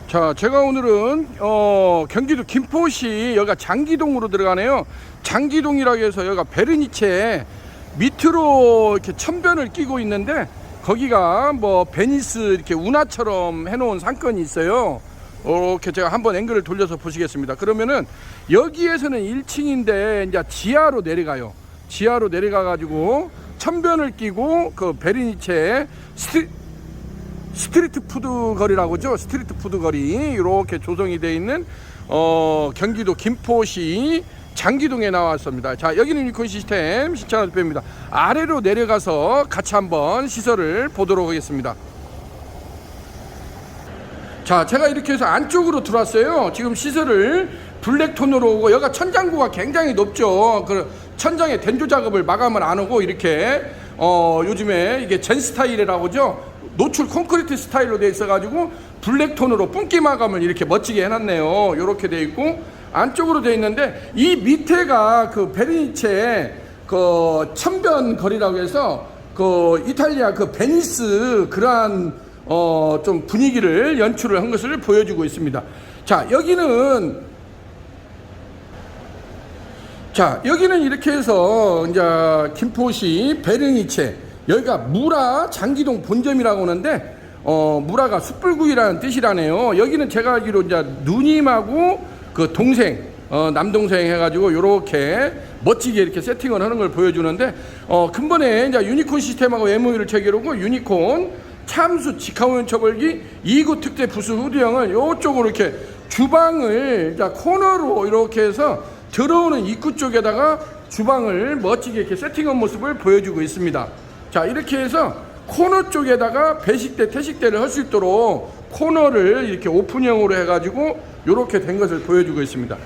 자, 제가 오늘은 경기도 김포시 여기가 장기동으로 들어가네요. 장기동이라고 해서 여기가 베르니체 밑으로 이렇게 천변을 끼고 있는데 거기가 뭐 베니스 이렇게 운하처럼 해놓은 상권이 있어요. 이렇게 제가 한번 앵글을 돌려서 보시겠습니다. 그러면은 여기에서는 1층인데 이제 지하로 내려가요. 지하로 내려가 가지고 천변을 끼고 그 베르니체 스트리트 푸드 거리라고 하죠. 스트리트 푸드 거리 이렇게 조성이 되어 있는 경기도 김포시 장기동에 나왔습니다. 자, 여기는 유니콘 시스템 신찬호 대표입니다. 아래로 내려가서 같이 한번 시설을 보도록 하겠습니다. 자, 제가 이렇게 해서 안쪽으로 들어왔어요. 지금 시설을 블랙톤으로 오고 여기가 천장고가 굉장히 높죠. 그 천장에 된조 작업을 마감을 안 하고 이렇게 요즘에 이게 젠 스타일이라고 하죠. 노출 콘크리트 스타일로 되어 있어 가지고 블랙톤으로 뿜기 마감을 이렇게 멋지게 해놨네요. 이렇게 되어 있고 안쪽으로 되어 있는데 이 밑에가 그 베르니체 그 천변 거리라고 해서 그 이탈리아 그 베니스 그러한 좀 분위기를 연출을 한 것을 보여주고 있습니다. 자, 여기는 이렇게 해서 이제 김포시 베르니체 여기가 무라 장기동 본점이라고 하는데 무라가 숯불구이라는 뜻이라네요. 여기는 제가 알기로 이제 누님하고 그 동생 남동생 해가지고 요렇게 멋지게 이렇게 세팅을 하는 걸 보여주는데 근본에 이제 유니콘 시스템하고 MOU를 체결하고 유니콘 참수 직화우연 처벌기 2구 특대 부수 후드형을 요쪽으로 이렇게 주방을 이제 코너로 이렇게 해서 들어오는 입구 쪽에다가 주방을 멋지게 이렇게 세팅한 모습을 보여주고 있습니다. 자, 이렇게 해서 코너 쪽에다가 배식대, 태식대를 할 수 있도록 코너를 이렇게 오픈형으로 해가지고 이렇게 된 것을 보여주고 있습니다.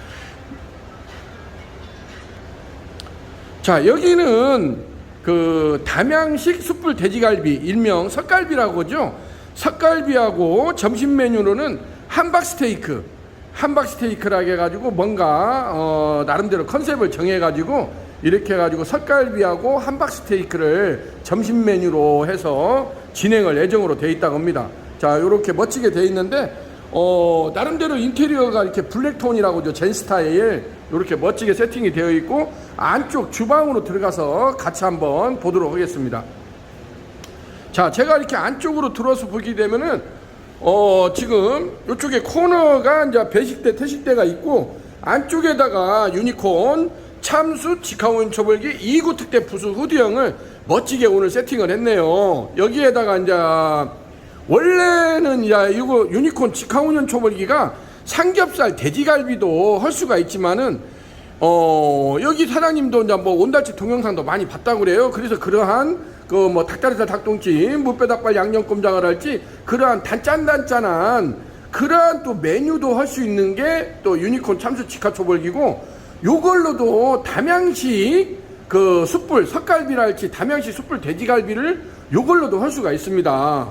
자, 여기는 그 담양식 숯불 돼지갈비 일명 석갈비라고 하죠. 석갈비하고 점심 메뉴로는 함박스테이크라고 해가지고 뭔가 나름대로 컨셉을 정해가지고 이렇게 해가지고 석갈비하고 함박스테이크를 점심 메뉴로 해서 진행을 예정으로 되어 있다고 합니다. 자, 이렇게 멋지게 되어 있는데 나름대로 인테리어가 이렇게 블랙톤이라고 하죠. 젠 스타일 이렇게 멋지게 세팅이 되어 있고 안쪽 주방으로 들어가서 같이 한번 보도록 하겠습니다. 자, 제가 이렇게 안쪽으로 들어서 보게 되면은 지금 이쪽에 코너가 이제 배식대, 태식대가 있고 안쪽에다가 유니콘 참수 직화우연 처벌기 2구 특대 부수 후드형을 멋지게 오늘 세팅을 했네요. 여기에다가 이제 원래는 이거 유니콘 직화우연 처벌기가 삼겹살 돼지갈비도 할 수가 있지만은 여기 사장님도 이제 뭐 온달치 동영상도 많이 봤다고 그래요. 그래서 그러한 그 뭐 닭다리살 닭똥찜 무뼈닭발 양념꼼장을 할지 그러한 단짠한 그러한 또 메뉴도 할 수 있는 게 또 유니콘 참수 직화 처벌기고 요걸로도 담양식 그 숯불 석갈비랄지 담양식 숯불 돼지갈비를 요걸로도 할 수가 있습니다.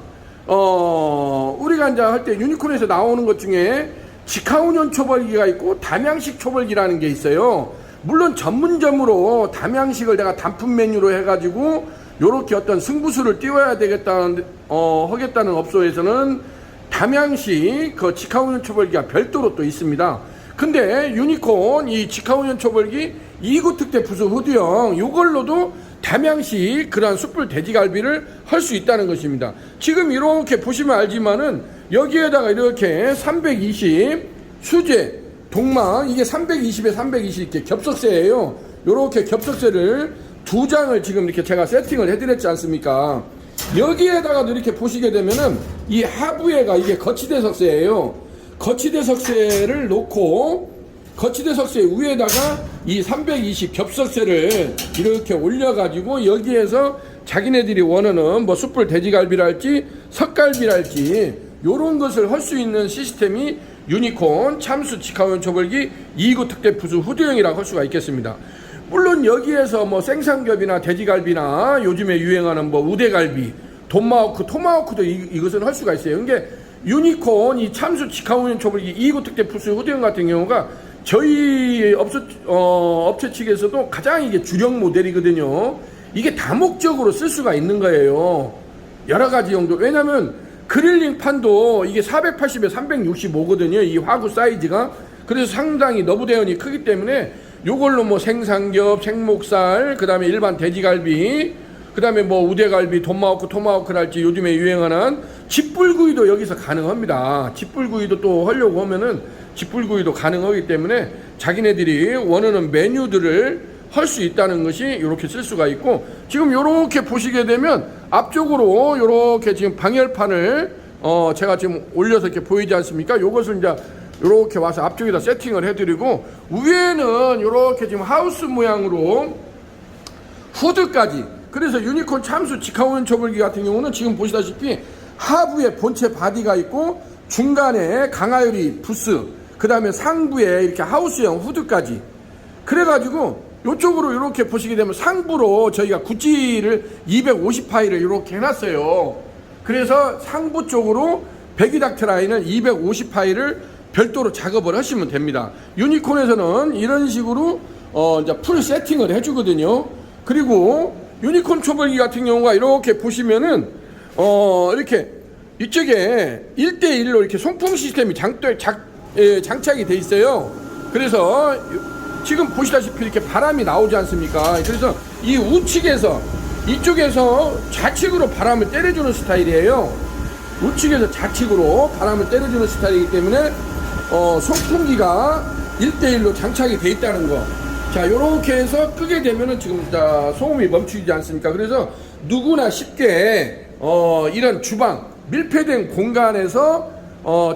우리가 이제 할 때 유니콘에서 나오는 것 중에 직화운yon 초벌기가 있고 담양식 초벌기라는 게 있어요. 물론 전문점으로 담양식을 내가 단품 메뉴로 해가지고 요렇게 어떤 승부수를 띄워야 되겠다는 하겠다는 업소에서는 담양식 그 직화운yon 초벌기가 별도로 또 있습니다. 근데 유니콘 이 직화우연 처벌기 2구 특대 부수 후드형 요걸로도 담양식 그러한 숯불 돼지갈비를 할 수 있다는 것입니다. 지금 이렇게 보시면 알지만은 여기에다가 이렇게 320 수제 동막 이게 320에 320 이렇게 겹석쇠예요. 요렇게 겹석쇠를 2장을 지금 이렇게 제가 세팅을 해드렸지 않습니까? 여기에다가도 이렇게 보시게 되면은 이 하부에가 이게 거치대 석쇠예요. 거치대 석쇠를 놓고 거치대 석쇠 위에다가 이 320 겹석쇠를 이렇게 올려가지고 여기에서 자기네들이 원하는 뭐 숯불 돼지갈비랄지 석갈비랄지 요런 것을 할 수 있는 시스템이 유니콘 참수 직화우연 처벌기 2구 특대 부수 후드형이라고 할 수가 있겠습니다. 물론 여기에서 뭐 생삼겹이나 돼지갈비나 요즘에 유행하는 뭐 우대갈비 돈마호크 토마호크도 이것은 할 수가 있어요. 이게 유니콘 이 참수 직화우연 처벌기 2구 특대 부수 후드형 같은 경우가 저희 업체 측에서도 가장 이게 주력 모델이거든요. 이게 다목적으로 쓸 수가 있는 거예요. 여러 가지 용도. 왜냐면 그릴링판도 이게 480에 365거든요. 이 화구 사이즈가. 그래서 상당히 너브 대원이 크기 때문에 요걸로 뭐 생삼겹, 생목살, 그 다음에 일반 돼지갈비, 그 다음에 뭐 우대갈비, 돈마호크, 토마호크랄지 요즘에 유행하는 집불구이도 여기서 가능합니다. 집불구이도 또 하려고 하면은 집불구이도 가능하기 때문에 자기네들이 원하는 메뉴들을 할 수 있다는 것이 이렇게 쓸 수가 있고, 지금 이렇게 보시게 되면 앞쪽으로 이렇게 지금 방열판을 제가 지금 올려서 이렇게 보이지 않습니까? 요것을 이제 이렇게 와서 앞쪽에다 세팅을 해드리고, 위에는 이렇게 지금 하우스 모양으로 후드까지. 그래서 유니콘 참수 직화원 초벌기 같은 경우는 지금 보시다시피 하부에 본체 바디가 있고 중간에 강하유리 부스, 그 다음에 상부에 이렇게 하우스형 후드까지. 그래가지고 이쪽으로 이렇게 보시게 되면 상부로 저희가 구찌를 250파이를 이렇게 해놨어요. 그래서 상부 쪽으로 배기닥트 라인을 250파이를 별도로 작업을 하시면 됩니다. 유니콘에서는 이런 식으로 이제 풀 세팅을 해주거든요. 그리고 유니콘 초벌기 같은 경우가 이렇게 보시면은 이렇게 이쪽에 1대1로 이렇게 송풍 시스템이 장착이 돼 있어요. 그래서 지금 보시다시피 이렇게 바람이 나오지 않습니까? 그래서 이 우측에서 이쪽에서 좌측으로 바람을 때려주는 스타일이에요. 우측에서 좌측으로 바람을 때려주는 스타일이기 때문에 송풍기가 1대1로 장착이 돼 있다는 거. 자, 요렇게 해서 끄게 되면은 지금 소음이 멈추지 않습니까? 그래서 누구나 쉽게 이런 주방 밀폐된 공간에서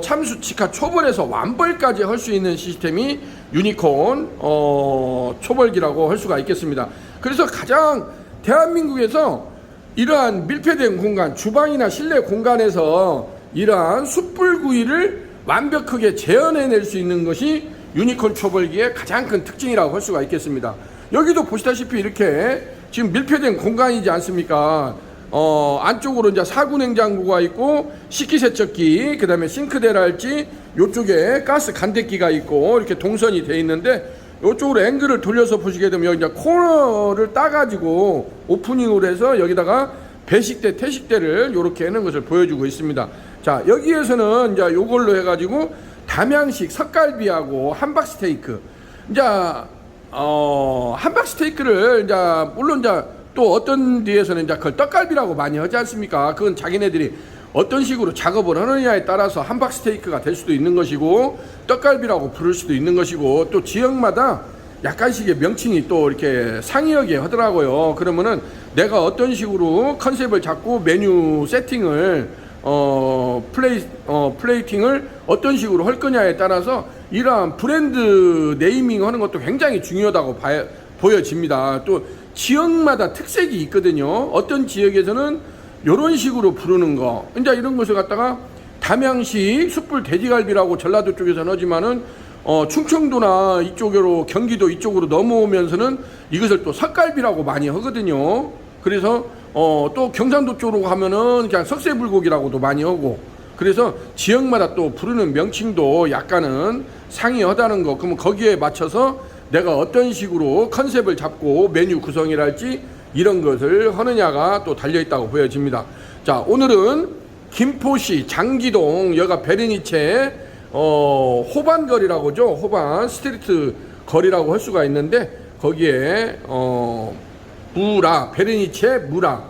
참수 직화 초벌에서 완벌까지 할 수 있는 시스템이 유니콘 초벌기라고 할 수가 있겠습니다. 그래서 가장 대한민국에서 이러한 밀폐된 공간, 주방이나 실내 공간에서 이러한 숯불구이를 완벽하게 재현해낼 수 있는 것이 유니콘 초벌기의 가장 큰 특징이라고 할 수가 있겠습니다. 여기도 보시다시피 이렇게 지금 밀폐된 공간이지 않습니까? 안쪽으로 이제 사구 냉장고가 있고 식기세척기, 그 다음에 싱크대랄지 요쪽에 가스 간대기가 있고 이렇게 동선이 돼 있는데, 요쪽으로 앵글을 돌려서 보시게 되면 여기 이제 코너를 따가지고 오프닝으로 해서 여기다가 배식대, 태식대를 이렇게 해놓은 것을 보여주고 있습니다. 자, 여기에서는 이제 요걸로 해가지고 담양식 석갈비하고 함박 스테이크, 이제 함박 스테이크를 이제 물론 이제 또 어떤 데에서는 이제 그걸 떡갈비라고 많이 하지 않습니까? 그건 자기네들이 어떤 식으로 작업을 하느냐에 따라서 함박 스테이크가 될 수도 있는 것이고 떡갈비라고 부를 수도 있는 것이고, 또 지역마다 약간씩의 명칭이 또 이렇게 상이하게 하더라고요. 그러면은 내가 어떤 식으로 컨셉을 잡고 메뉴 세팅을 플레이팅을 어떤 식으로 할 거냐에 따라서 이러한 브랜드 네이밍 하는 것도 굉장히 중요하다고 보여집니다. 또 지역마다 특색이 있거든요. 어떤 지역에서는 이런 식으로 부르는 거, 이제 이런 것을 갖다가 담양식 숯불 돼지갈비라고 전라도 쪽에서는 하지만은 충청도나 이쪽으로 경기도 이쪽으로 넘어오면서는 이것을 또 석갈비라고 많이 하거든요. 그래서 또 경상도 쪽으로 가면은 그냥 석쇠불고기라고도 많이 하고, 그래서 지역마다 또 부르는 명칭도 약간은 상이하다는 거. 그러면 거기에 맞춰서 내가 어떤 식으로 컨셉을 잡고 메뉴 구성이랄지 이런 것을 하느냐가 또 달려있다고 보여집니다. 자, 오늘은 김포시 장기동 여가 베르니체 호반거리라고 하죠. 호반 스트리트 거리라고 할 수가 있는데, 거기에 무라, 베르니체 무라,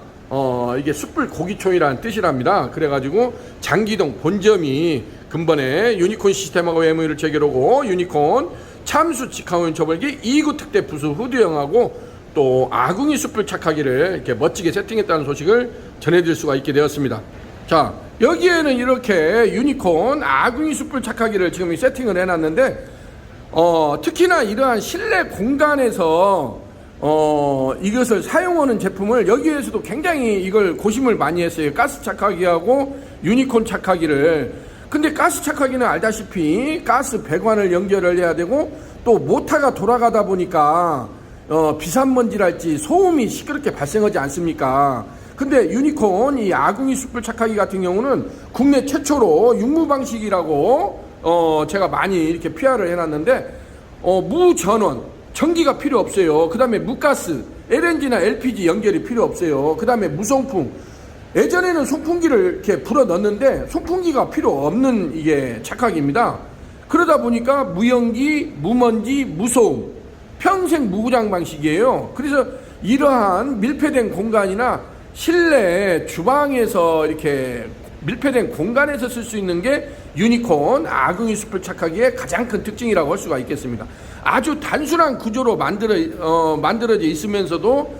이게 숯불 고기촌이라는 뜻이랍니다. 그래가지고 장기동 본점이 근본에 유니콘 시스템하고 MOU를 체결하고 유니콘 참수 직화원 초벌기 2구 특대 부수 후드형하고 또 아궁이 숯불 착하기를 이렇게 멋지게 세팅했다는 소식을 전해드릴 수가 있게 되었습니다. 자, 여기에는 이렇게 유니콘 아궁이 숯불 착하기를 지금 세팅을 해놨는데, 특히나 이러한 실내 공간에서 이것을 사용하는 제품을 여기에서도 굉장히 이걸 고심을 많이 했어요. 가스 착하기하고 유니콘 착하기를. 근데 가스 착하기는 알다시피 가스 배관을 연결을 해야 되고 또 모터가 돌아가다 보니까 비산먼지랄지 소음이 시끄럽게 발생하지 않습니까? 근데 유니콘 이 아궁이 숯불 착하기 같은 경우는 국내 최초로 육무 방식이라고 제가 많이 이렇게 PR을 해놨는데, 무전원 전기가 필요 없어요. 그 다음에 무가스 LNG나 LPG 연결이 필요 없어요. 그 다음에 무송풍 예전에는 송풍기를 이렇게 불어 넣었는데 송풍기가 필요 없는 이게 착화기입니다. 그러다 보니까 무연기, 무먼지, 무소음, 평생 무고장 방식이에요. 그래서 이러한 밀폐된 공간이나 실내 주방에서 이렇게 밀폐된 공간에서 쓸 수 있는 게 유니콘 아궁이 숯불 착화기의 가장 큰 특징이라고 할 수가 있겠습니다. 아주 단순한 구조로 만들어져 있으면서도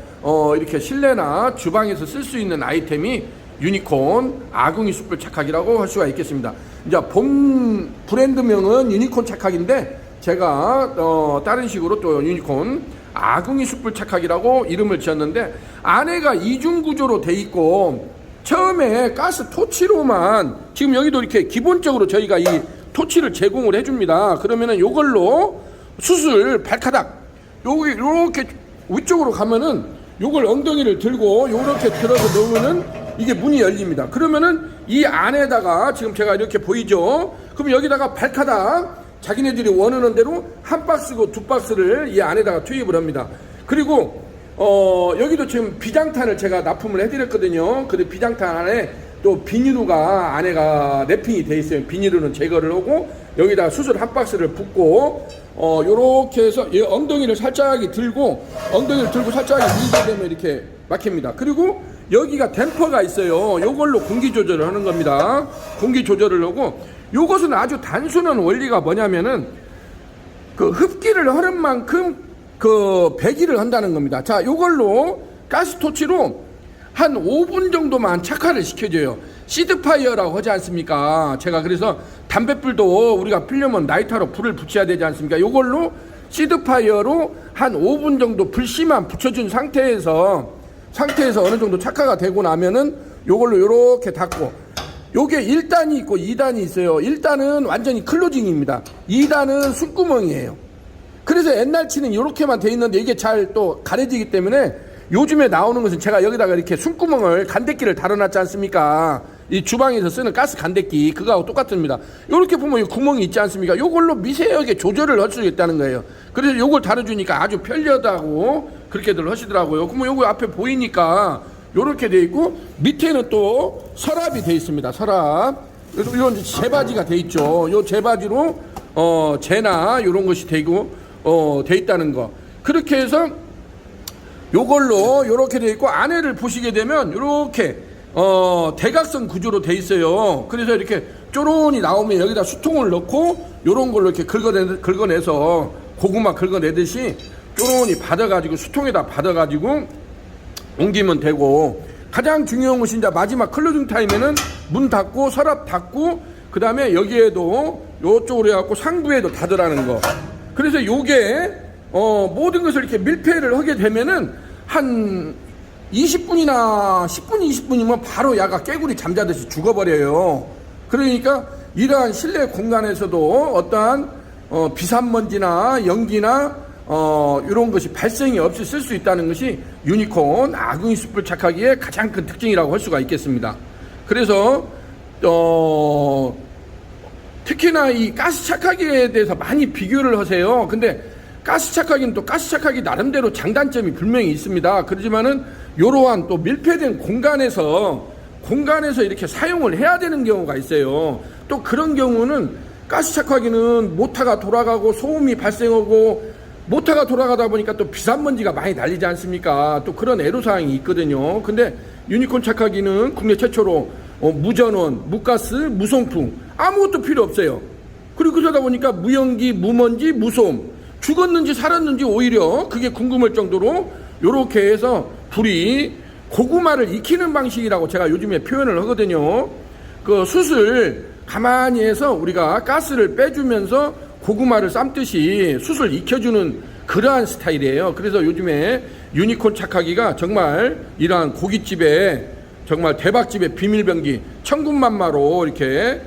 이렇게 실내나 주방에서 쓸 수 있는 아이템이 유니콘 아궁이 숯불 착화기라고 할 수가 있겠습니다. 이제 본 브랜드명은 유니콘 착화기인데 제가 다른 식으로 또 유니콘 아궁이 숯불 착화기라고 이름을 지었는데, 안에가 이중 구조로 돼 있고 처음에 가스 토치로만, 지금 여기도 이렇게 기본적으로 저희가 이 토치를 제공을 해줍니다. 그러면은 요걸로 숯을 발가닥 여기 요렇게 위쪽으로 가면은 요걸 엉덩이를 들고 요렇게 들어서 넣으면은 이게 문이 열립니다. 그러면은 이 안에다가 지금 제가 이렇게 보이죠? 그럼 여기다가 발가닥 자기네들이 원하는 대로 한 박스고 두 박스를 이 안에다가 투입을 합니다. 그리고 여기도 지금 비장탄을 제가 납품을 해드렸거든요. 근데 비장탄 안에 또 비닐루가 안에가 랩핑이 돼 있어요. 비닐루는 제거를 하고 여기다 숯을 한 박스를 붓고 요렇게 해서 이 엉덩이를 살짝 들고 살짝 밀게 되면 이렇게 막힙니다. 그리고 여기가 댐퍼가 있어요. 요걸로 공기 조절을 하는 겁니다. 공기 조절을 하고, 요것은 아주 단순한 원리가 뭐냐면은 그 흡기를 하는 만큼 그 배기를 한다는 겁니다. 자, 요걸로 가스토치로 한 5분 정도만 착화를 시켜줘요. 시드파이어라고 하지 않습니까? 제가 그래서 담뱃불도 우리가 피려면 라이터로 불을 붙여야 되지 않습니까? 요걸로 시드파이어로 한 5분 정도 불씨만 붙여준 상태에서 어느 정도 착화가 되고 나면은 요걸로 요렇게 닫고, 요게 1단이 있고 2단이 있어요. 1단은 완전히 클로징입니다. 2단은 숨구멍이에요. 그래서 옛날 치는 요렇게만 돼 있는데 이게 잘 또 가려지기 때문에 요즘에 나오는 것은 제가 여기다가 이렇게 숨구멍을 간대기를 달아놨지 않습니까? 이 주방에서 쓰는 가스 간대기 그거하고 똑같습니다. 요렇게 보면 이 구멍이 있지 않습니까? 요걸로 미세하게 조절을 할 수 있다는 거예요. 그래서 요걸 달아주니까 아주 편리하다고 그렇게들 하시더라고요. 그러면 요거 앞에 보이니까 요렇게 돼 있고, 밑에는 또 서랍이 돼 있습니다. 서랍. 이런 재바지가 돼 있죠. 요 재바지로 재나 요런 것이 되고 돼 있다는 거. 그렇게 해서 요걸로 요렇게 돼 있고, 안에를 보시게 되면 요렇게 대각선 구조로 돼 있어요. 그래서 이렇게 쪼론이 나오면 여기다 수통을 넣고 요런 걸로 이렇게 긁어내서 고구마 긁어내듯이 쪼론이 받아가지고 수통에다 받아가지고 옮기면 되고, 가장 중요한 것이 이제 마지막 클로징 타임에는 문 닫고 서랍 닫고 그 다음에 여기에도 요쪽으로 해갖고 상부에도 닫으라는 거. 그래서 요게 모든 것을 이렇게 밀폐를 하게 되면은 한 20분이나 10분 20분이면 바로 야가 깨구리 잠자듯이 죽어버려요. 그러니까 이러한 실내 공간에서도 어떠한 비산먼지나 연기나 이런 것이 발생이 없이 쓸 수 있다는 것이 유니콘 아궁이 숯불 착화기의 가장 큰 특징이라고 할 수가 있겠습니다. 그래서 특히나 이 가스 착화기에 대해서 많이 비교를 하세요. 근데 가스 착화기는 또 가스 착화기 나름대로 장단점이 분명히 있습니다. 그렇지만은 이러한 또 밀폐된 공간에서 이렇게 사용을 해야 되는 경우가 있어요. 또 그런 경우는 가스 착화기는 모터가 돌아가고 소음이 발생하고, 모터가 돌아가다 보니까 또 비산먼지가 많이 날리지 않습니까? 또 그런 애로사항이 있거든요. 근데 유니콘 착화기는 국내 최초로 무전원, 무가스, 무송풍 아무것도 필요 없어요. 그리고 그러다 보니까 무연기, 무먼지, 무소음, 죽었는지 살았는지 오히려 그게 궁금할 정도로 요렇게 해서 불이 고구마를 익히는 방식이라고 제가 요즘에 표현을 하거든요. 그 숯을 가만히 해서 우리가 가스를 빼주면서 고구마를 삶듯이 숯을 익혀주는 그러한 스타일이에요. 그래서 요즘에 유니콘 착화기가 정말 이러한 고깃집에 정말 대박집의 비밀병기 천군만마로 이렇게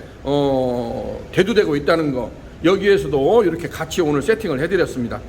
대두되고 있다는 거, 여기에서도 이렇게 같이 오늘 세팅을 해드렸습니다.